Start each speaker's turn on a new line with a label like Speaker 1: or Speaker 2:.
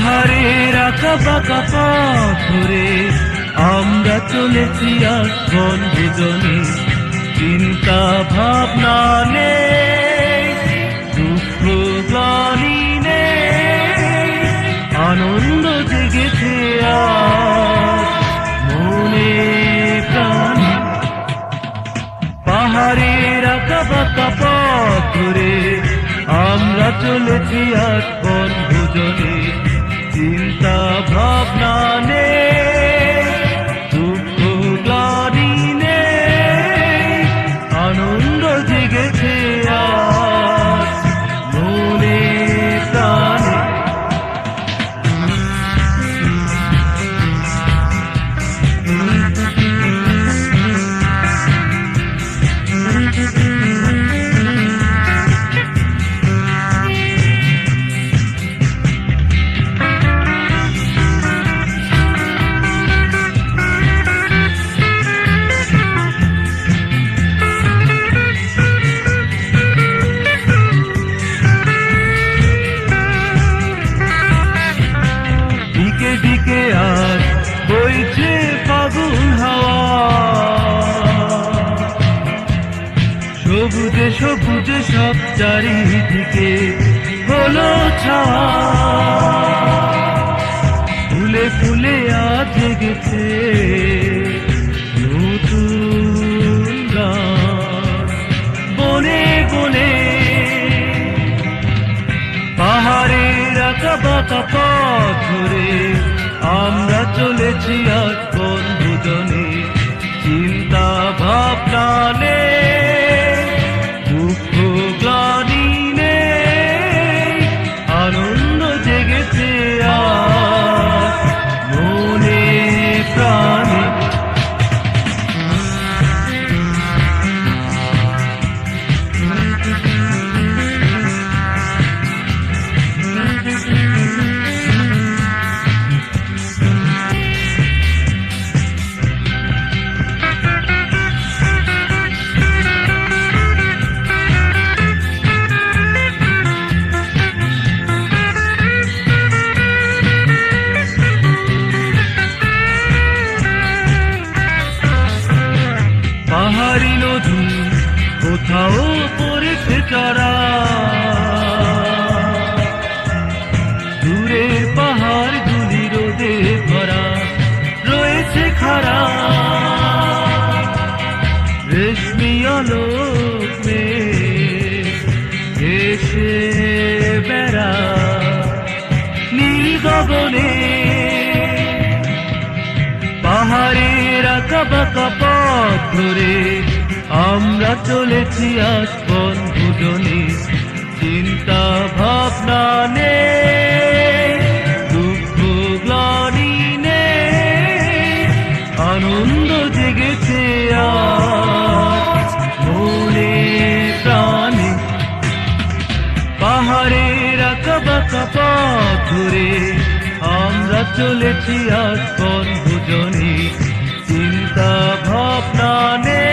Speaker 1: পাহাড়ের আঁকা বাঁকা পথ ধরে আমরা চলেছি আজ বনভোজনে। চিন্তা ভাবনা নেই, দুঃখ গ্লানি নেই, আনন্দ জেগেছে আজ মনে প্রাণে। পাহাড়ের আঁকা বাঁকা পথ ধরে আমরা চলেছি আজ বনভোজনে। চিন্তা ভাবনা নেই, দুঃখ গ্লানি নেই, আনন্দ জেগেছে আজ মনে প্রাণে। দিকে দিকে আজ বইছে ফাগুন হাওয়া, সবুজে সবুজে সব চারিদিকে হলো ছাওয়া। ফুলে ফুলে আজ জেগেছে নতুন গান বনে বনে। পাহাড়ের আঁকা বাঁকা পথ ধরে আমরা চলেছি আজ বনভোজনে। চিন্তা ভাবনা নেই, দুঃখ গ্লানি নেই, আনন্দ জেগেছে আজ মনে প্রাণে। পাহাড়ি নদী কোথাও পড়েছে চড়া, দূরে পাহাড় গুলি রোদে ভরা রয়েছে খাড়া। রেশমি আলোক মেঘ ভেসে বেড়া নীল গগনে। পাহাড়ের আঁকা বাঁকা পথ ধরে আমরা চলেছি আজ বনভোজনে। চিন্তা ভাবনা নেই, দুঃখ গ্লানি নেই, আনন্দ জেগেছে আজ মনে প্রাণে। পাহাড়ের আঁকা বাঁকা পথ ধরে আমরা চলেছি আজ বনভোজনে। চিন্তা ভাবনা নেই,